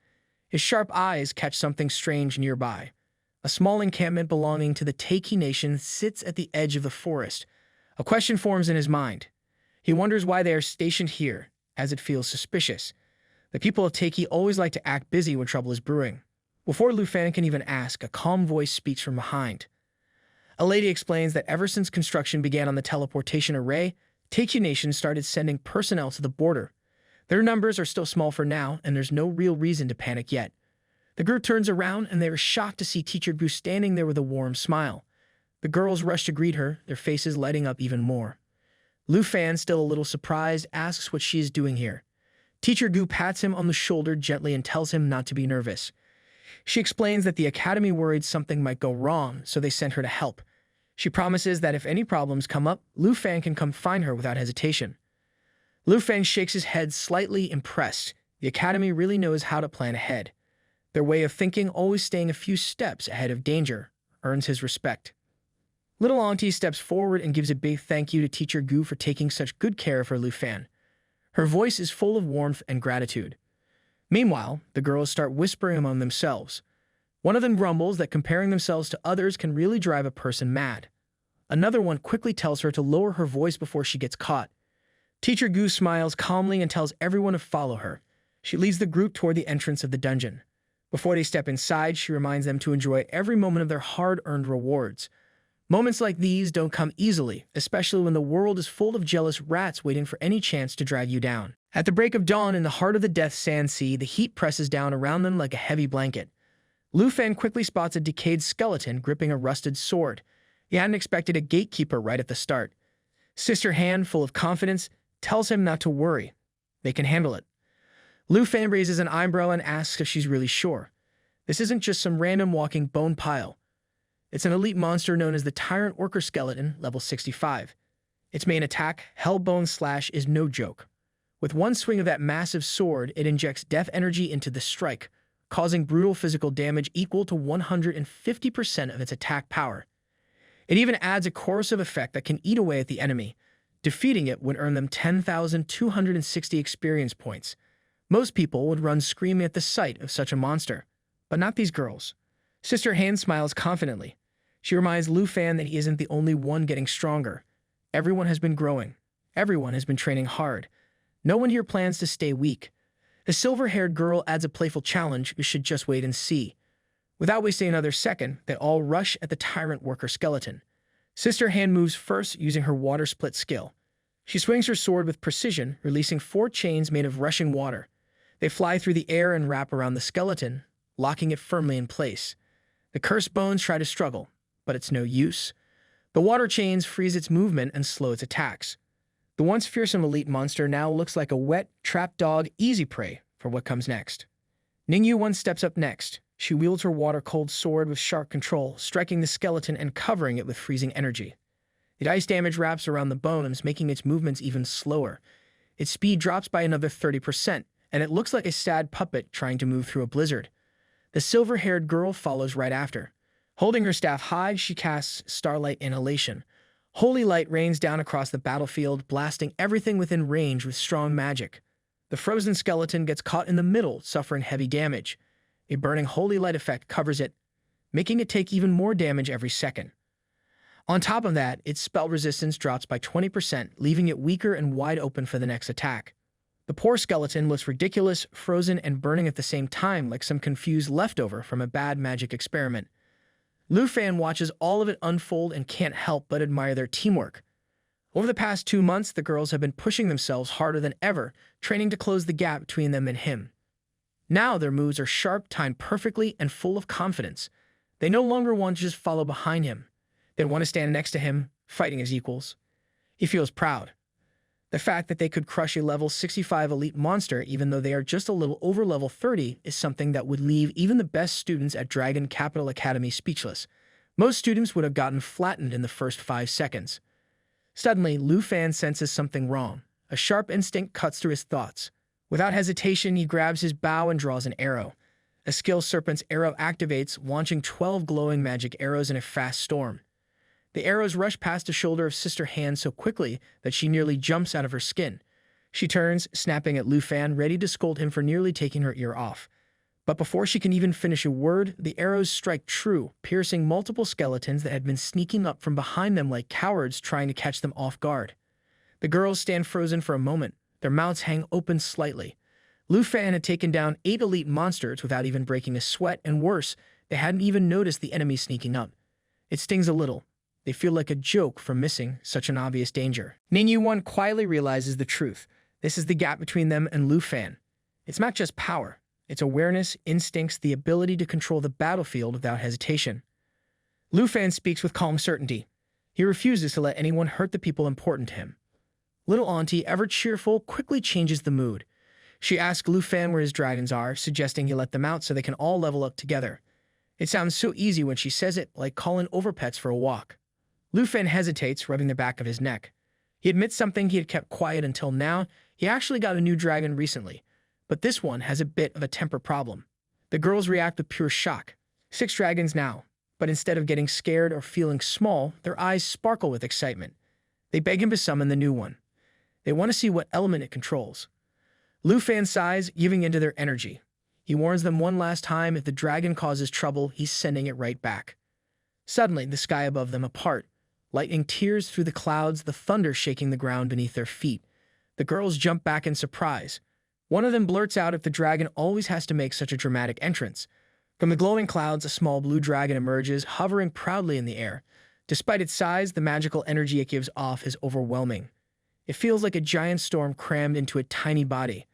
His sharp eyes catch something strange nearby. A small encampment belonging to the Taiki Nation sits at the edge of the forest. A question forms in his mind. He wonders why they are stationed here, as it feels suspicious. The people of Taiki always like to act busy when trouble is brewing. Before Lu Fan can even ask, a calm voice speaks from behind. A lady explains that ever since construction began on the teleportation array, Taiki Nation started sending personnel to the border. Their numbers are still small for now, and there's no real reason to panic yet. The group turns around, and they are shocked to see Teacher Gu standing there with a warm smile. The girls rush to greet her, their faces lighting up even more. Lu Fan, still a little surprised, asks what she is doing here. Teacher Gu pats him on the shoulder gently and tells him not to be nervous. She explains that the academy worried something might go wrong, so they sent her to help. She promises that if any problems come up, Lu Fan can come find her without hesitation. Lu Fan shakes his head, slightly impressed. The academy really knows how to plan ahead. Their way of thinking, always staying a few steps ahead of danger, earns his respect. Little Auntie steps forward and gives a big thank you to Teacher Gu for taking such good care of her Lu Fan. Her voice is full of warmth and gratitude. Meanwhile, the girls start whispering among themselves. One of them grumbles that comparing themselves to others can really drive a person mad. Another one quickly tells her to lower her voice before she gets caught. Teacher Gu smiles calmly and tells everyone to follow her. She leads the group toward the entrance of the dungeon. Before they step inside, she reminds them to enjoy every moment of their hard-earned rewards. Moments like these don't come easily, especially when the world is full of jealous rats waiting for any chance to drag you down. At the break of dawn in the heart of the Death Sand Sea, the heat presses down around them like a heavy blanket. Lu Fan quickly spots a decayed skeleton gripping a rusted sword. He hadn't expected a gatekeeper right at the start. Sister Han, full of confidence, tells him not to worry. They can handle it. Lu Fan raises an eyebrow and asks if she's really sure. This isn't just some random walking bone pile. It's an elite monster known as the Tyrant Worker Skeleton, level 65. Its main attack, Hellbone Slash, is no joke. With one swing of that massive sword, it injects death energy into the strike, causing brutal physical damage equal to 150% of its attack power. It even adds a corrosive effect that can eat away at the enemy. Defeating it would earn them 10,260 experience points. Most people would run screaming at the sight of such a monster, but not these girls. Sister Han smiles confidently. She reminds Lu Fan that he isn't the only one getting stronger. Everyone has been growing. Everyone has been training hard. No one here plans to stay weak. The silver-haired girl adds a playful challenge. You should just wait and see. Without wasting another second, they all rush at the Tyrant Worker Skeleton. Sister Han moves first using her water split skill. She swings her sword with precision, releasing 4 chains made of rushing water. They fly through the air and wrap around the skeleton, locking it firmly in place. The cursed bones try to struggle, but it's no use. The water chains freeze its movement and slow its attacks. The once fearsome elite monster now looks like a wet, trapped dog, easy prey for what comes next. Ningyu One steps up next. She wields her water-cold sword with sharp control, striking the skeleton and covering it with freezing energy. The ice damage wraps around the bones, making its movements even slower. Its speed drops by another 30%, and it looks like a sad puppet trying to move through a blizzard. The silver-haired girl follows right after. Holding her staff high, she casts Starlight Inhalation. Holy light rains down across the battlefield, blasting everything within range with strong magic. The frozen skeleton gets caught in the middle, suffering heavy damage. A burning holy light effect covers it, making it take even more damage every second. On top of that, its spell resistance drops by 20%, leaving it weaker and wide open for the next attack. The poor skeleton looks ridiculous, frozen, and burning at the same time, like some confused leftover from a bad magic experiment. Lu Fan watches all of it unfold and can't help but admire their teamwork. Over the past 2 months, the girls have been pushing themselves harder than ever, training to close the gap between them and him. Now their moves are sharp, timed perfectly, and full of confidence. They no longer want to just follow behind him. They want to stand next to him, fighting as equals. He feels proud. The fact that they could crush a level 65 elite monster, even though they are just a little over level 30, is something that would leave even the best students at Dragon Capital Academy speechless. Most students would have gotten flattened in the first 5 seconds. Suddenly, Lu Fan senses something wrong. A sharp instinct cuts through his thoughts. Without hesitation, he grabs his bow and draws an arrow. A skill serpent's arrow activates, launching 12 glowing magic arrows in a fast storm. The arrows rush past the shoulder of Sister Han so quickly that she nearly jumps out of her skin. She turns, snapping at Lu Fan, ready to scold him for nearly taking her ear off. But before she can even finish a word, the arrows strike true, piercing multiple skeletons that had been sneaking up from behind them like cowards trying to catch them off guard. The girls stand frozen for a moment, their mouths hang open slightly. Lu Fan had taken down 8 elite monsters without even breaking a sweat, and worse, they hadn't even noticed the enemy sneaking up. It stings a little. They feel like a joke for missing such an obvious danger. Ningyu One quietly realizes the truth. This is the gap between them and Lu Fan. It's not just power. It's awareness, instincts, the ability to control the battlefield without hesitation. Lu Fan speaks with calm certainty. He refuses to let anyone hurt the people important to him. Little Auntie, ever cheerful, quickly changes the mood. She asks Lu Fan where his dragons are, suggesting he let them out so they can all level up together. It sounds so easy when she says it, like calling over pets for a walk. Lu Fan hesitates, rubbing the back of his neck. He admits something he had kept quiet until now. He actually got a new dragon recently, but this one has a bit of a temper problem. The girls react with pure shock. 6 dragons now, but instead of getting scared or feeling small, their eyes sparkle with excitement. They beg him to summon the new one. They want to see what element it controls. Lu Fan sighs, giving into their energy. He warns them one last time, if the dragon causes trouble, he's sending it right back. Suddenly, the sky above them apart. Lightning tears through the clouds, the thunder shaking the ground beneath their feet. The girls jump back in surprise. One of them blurts out if the dragon always has to make such a dramatic entrance. From the glowing clouds, a small blue dragon emerges, hovering proudly in the air. Despite its size, the magical energy it gives off is overwhelming. It feels like a giant storm crammed into a tiny body.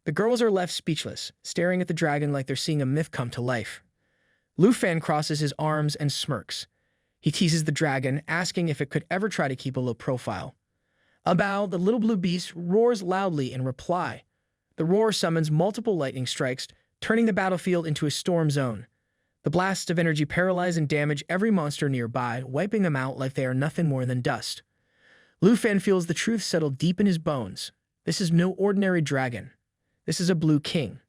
The girls are left speechless, staring at the dragon like they're seeing a myth come to life. Lu Fan crosses his arms and smirks. He teases the dragon, asking if it could ever try to keep a low profile. Abao, the little blue beast, roars loudly in reply. The roar summons multiple lightning strikes, turning the battlefield into a storm zone. The blasts of energy paralyze and damage every monster nearby, wiping them out like they are nothing more than dust. Lu Fan feels the truth settle deep in his bones. This is no ordinary dragon. This is a blue king.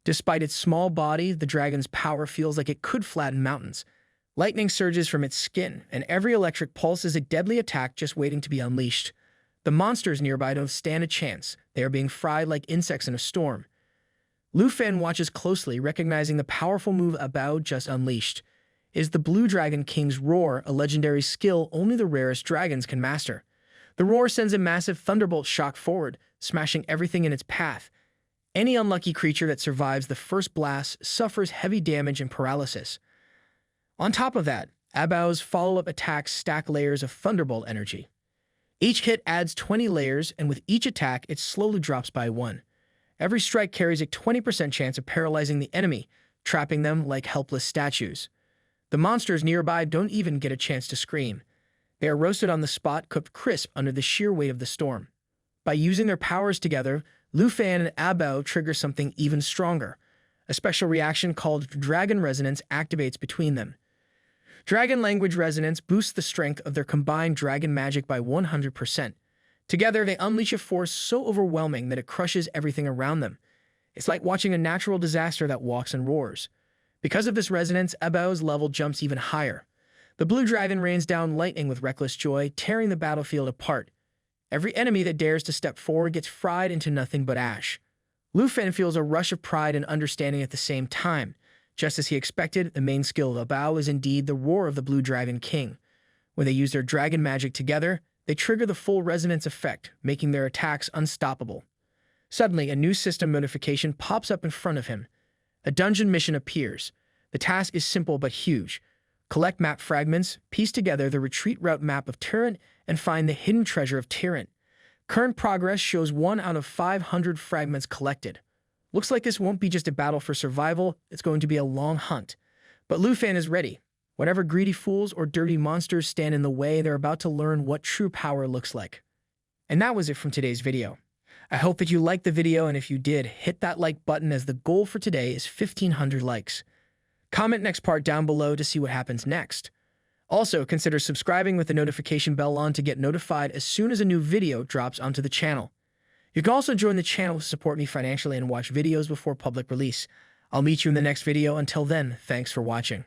Despite its small body, the dragon's power feels like it could flatten mountains. Lightning surges from its skin, and every electric pulse is a deadly attack just waiting to be unleashed. The monsters nearby don't stand a chance. They are being fried like insects in a storm. Lu Fan watches closely, recognizing the powerful move Abao just unleashed. It is the Blue Dragon King's Roar, a legendary skill only the rarest dragons can master. The roar sends a massive thunderbolt shock forward, smashing everything in its path. Any unlucky creature that survives the first blast suffers heavy damage and paralysis. On top of that, Abao's follow-up attacks stack layers of thunderbolt energy. Each hit adds 20 layers, and with each attack, it slowly drops by 1. Every strike carries a 20% chance of paralyzing the enemy, trapping them like helpless statues. The monsters nearby don't even get a chance to scream. They are roasted on the spot, cooked crisp under the sheer weight of the storm. By using their powers together, Lu Fan and Abao trigger something even stronger. A special reaction called Dragon Resonance activates between them. Dragon Language Resonance boosts the strength of their combined dragon magic by 100%. Together, they unleash a force so overwhelming that it crushes everything around them. It's like watching a natural disaster that walks and roars. Because of this resonance, Abao's level jumps even higher. The blue dragon rains down lightning with reckless joy, tearing the battlefield apart. Every enemy that dares to step forward gets fried into nothing but ash. Lu Fan feels a rush of pride and understanding at the same time. Just as he expected, the main skill of Abao is indeed the roar of the Blue Dragon King. When they use their dragon magic together, they trigger the full resonance effect, making their attacks unstoppable. Suddenly, a new system notification pops up in front of him. A dungeon mission appears. The task is simple but huge. Collect map fragments, piece together the retreat route map of Tyrant, and find the hidden treasure of Tyrant. Current progress shows 1 out of 500 fragments collected. Looks like this won't be just a battle for survival, it's going to be a long hunt. But Lu Fan is ready. Whatever greedy fools or dirty monsters stand in the way, they're about to learn what true power looks like. And that was it from today's video. I hope that you liked the video, and if you did, hit that like button as the goal for today is 1,500 likes. Comment next part down below to see what happens next. Also, consider subscribing with the notification bell on to get notified as soon as a new video drops onto the channel. You can also join the channel to support me financially and watch videos before public release. I'll meet you in the next video. Until then, thanks for watching.